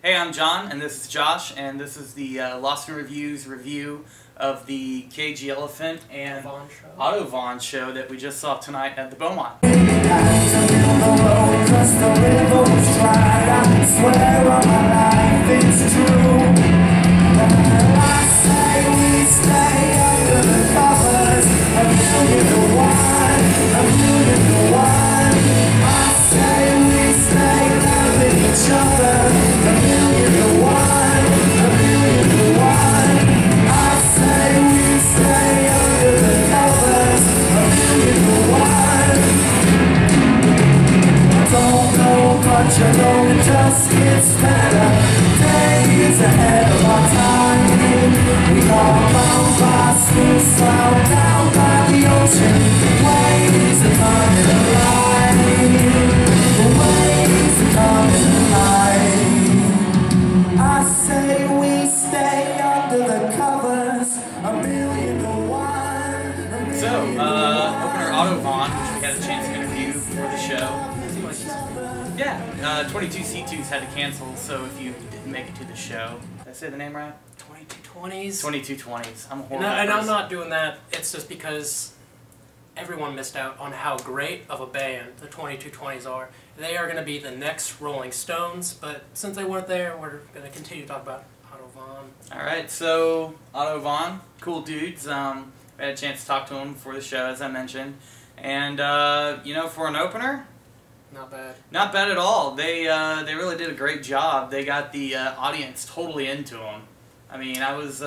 Hey, I'm John, and this is Josh, and this is the Lost in Reviews review of the KG Elephant and AutoVaughn show that we just saw tonight at the Beaumont. It just gets better, days ahead of our time. We walk on past, we slow down by the ocean. Waves are coming alive, waves are coming alive. I say we stay under the covers, a million to one. So, opener AutoVaughn, which we had a chance to interview for the show. Yeah, 22C2s had to cancel, so if you didn't make it to the show, did I say the name right? 2220s? 2220s. I'm a horrible And person. I'm not doing that. It's just because everyone missed out on how great of a band the 2220s are. They are going to be the next Rolling Stones, but since they weren't there, we're going to continue to talk about AutoVaughn. Alright, so AutoVaughn, cool dudes. I had a chance to talk to them before the show, as I mentioned. And, you know, for an opener, not bad. not bad at all. They really did a great job. They got the audience totally into them. I mean, I was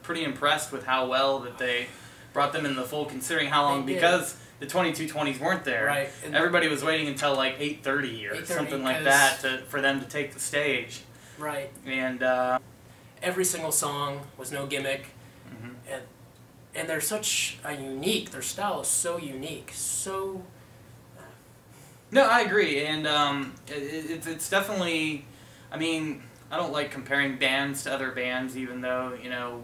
pretty impressed with how well that they brought them in the fold, considering how long, because the 2220s weren't there. Right. Everybody was waiting until like 8:30 or something like that for them to take the stage. Right. And every single song was no gimmick. Mm-hmm. And they're such a unique, their style is so unique, so... No, I agree, and it's definitely, I mean, I don't like comparing bands to other bands, even though, you know,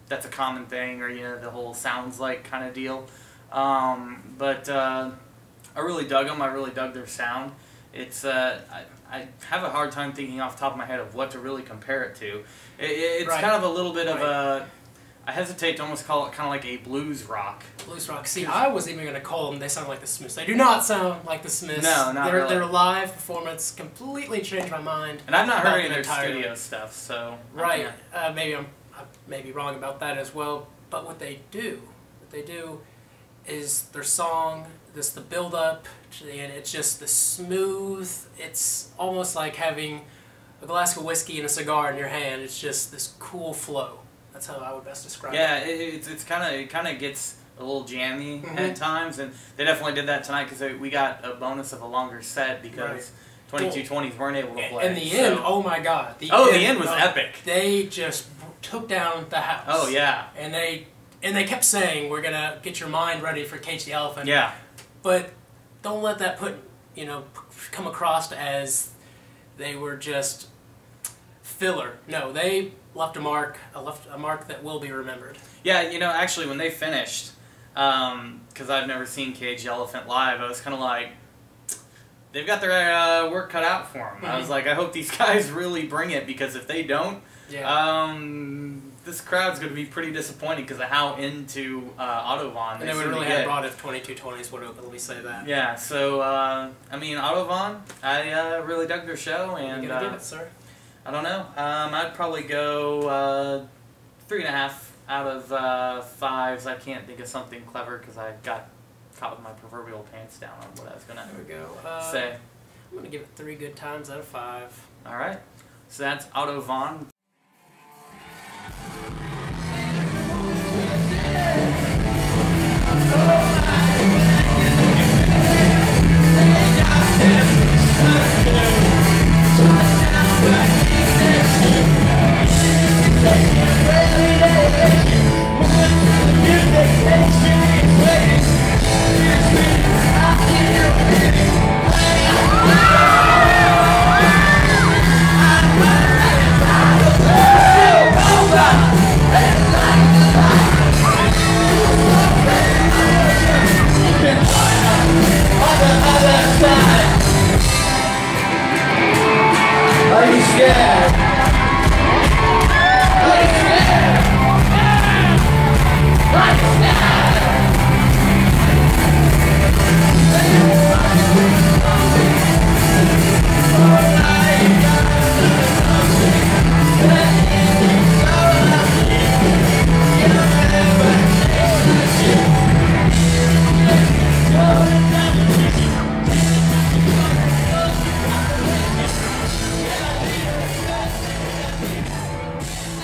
that's a common thing, or, you know, the whole sounds like kind of deal. But I really dug them. I really dug their sound. It's, I have a hard time thinking off the top of my head of what to really compare it to. It's Right. kind of a little bit of a, I hesitate to almost call it kind of like a blues rock. Blues rock. See, I was even going to call them, they sound like the Smiths. They do not sound like the Smiths. No, not really. Their live performance completely changed my mind. And I've not heard any of their studio stuff, so... Right. I may be wrong about that as well, but what they do is their song, the build-up, and it's just the smooth, it's almost like having a glass of whiskey and a cigar in your hand. It's just this cool flow. That's how I would best describe it. Yeah, it kind of gets a little jammy at times, and they definitely did that tonight because we got a bonus of a longer set because 2220s weren't able to play. In the end, oh my God! The end was epic. They just took down the house. Oh yeah. And they kept saying, "We're gonna get your mind ready for KG the Elephant." Yeah. But don't let that come across as they were just filler. No, they left a mark that will be remembered. Yeah, you know, actually, when they finished, because I've never seen KG Elephant live, I was kind of like, they've got their work cut out for them. I was like, I hope these guys really bring it, because if they don't, this crowd's going to be pretty disappointed because of how into AutoVaughn they would really have brought if 2220s would open, let me say that. Yeah, so, I mean, AutoVaughn, I really dug their show, and... You're going to give it, sir? I don't know. I'd probably go 3.5 out of 5s. I can't think of something clever because I got caught with my proverbial pants down on what I was going to say. I'm going to give it 3 good times out of 5. All right. So that's AutoVaughn.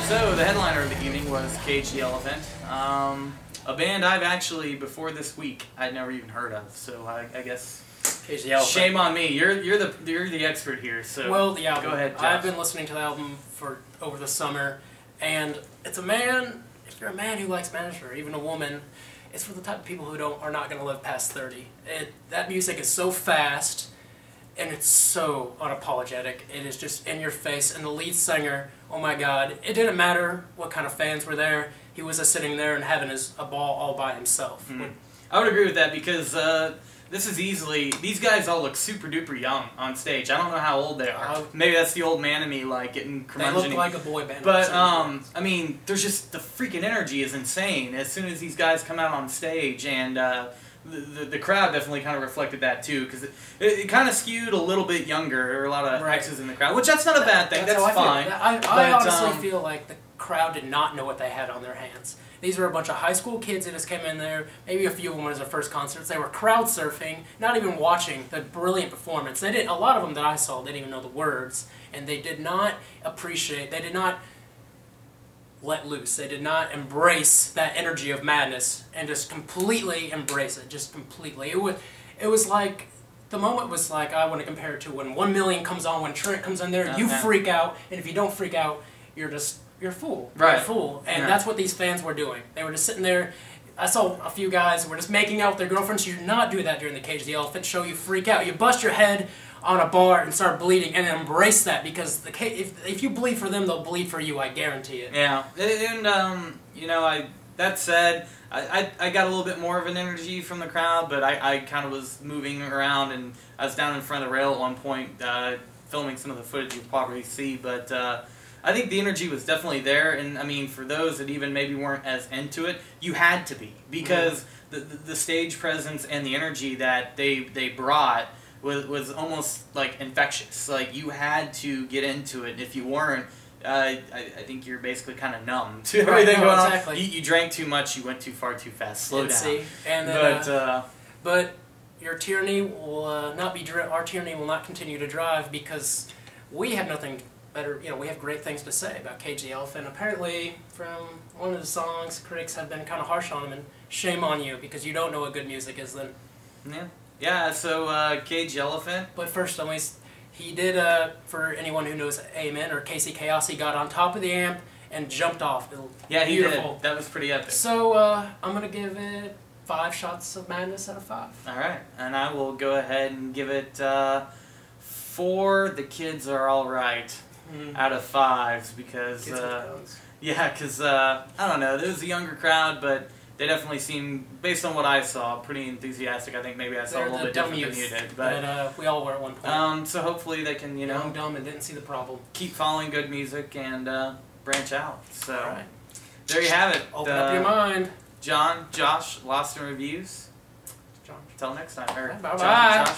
So the headliner of the evening was Cage the Elephant, a band I've actually before this week I'd never even heard of. So I guess Cage the Elephant. Shame on me. You're the expert here. So well, the album. Go ahead, Josh. I've been listening to the album for over the summer, and it's a man. If you're a man who likes Spanish, or even a woman, it's for the type of people who are not going to live past 30. That music is so fast, and it's so unapologetic. It is just in your face. And the lead singer, oh my God, it didn't matter what kind of fans were there. He was just sitting there and having a ball all by himself. Mm. I would agree with that because this is easily, these guys all look super duper young on stage. I don't know how old they are. Maybe that's the old man in me, like getting curmudgeon-y. They look like a boy band. But I mean, there's just the freaking energy is insane as soon as these guys come out on stage, and the crowd definitely kind of reflected that too, because it kind of skewed a little bit younger. There were a lot of X's in the crowd, which that's not a bad thing. That's fine. I honestly feel like the crowd did not know what they had on their hands. These were a bunch of high school kids that just came in there. Maybe a few of them was their first concerts. They were crowd surfing, not even watching the brilliant performance. They didn't. A lot of them that I saw didn't even know the words, and they did not appreciate. They did not let loose. They did not embrace that energy of madness and just completely embrace it. Just completely. It was like. The moment was like, I want to compare it to when 1 Million comes on, when Trent comes in there, you freak out, and if you don't freak out, you're a fool. Right. You're a fool. And that's what these fans were doing. They were just sitting there. I saw a few guys who were just making out with their girlfriends. You do not do that during the Cage the Elephant show. You freak out. You bust your head on a bar and start bleeding, and embrace that, because if you bleed for them, they'll bleed for you. I guarantee it. Yeah. And, you know, that said, I got a little bit more of an energy from the crowd, but I kind of was moving around, and I was down in front of the rail at one point filming some of the footage you'll probably see, but I think the energy was definitely there, and I mean, for those that even maybe weren't as into it, you had to be, because the stage presence and the energy that they brought was almost like infectious. Like, you had to get into it, and if you weren't, I think you're basically kind of numb to everything going on. You drank too much, you went too far too fast. Slow down. See, and then, but your tyranny will not be. Our tyranny will not continue to drive, because we have nothing better. You know, we have great things to say about Cage the Elephant. Apparently, from one of the songs, critics have been kind of harsh on him, and shame on you, because you don't know what good music is then. Yeah. So Cage the Elephant. But first, he did, for anyone who knows Amen or Casey Chaos, he got on top of the amp and jumped off. Yeah, he Beautiful. did. That was pretty epic. So, I'm going to give it 5 shots of madness out of 5. Alright, and I will go ahead and give it 4 The Kids Are Alright out of 5s, because, yeah, because, I don't know, there was a younger crowd, but they definitely seemed, based on what I saw, pretty enthusiastic. I think maybe I saw a little bit different than you did. But we all were at one point. So hopefully they can, you know, young, dumb, and didn't see the problem. Keep following good music and branch out. So there you have it. Open up your mind. John, Josh, Lost in Reviews. John. Till next time. Bye-bye.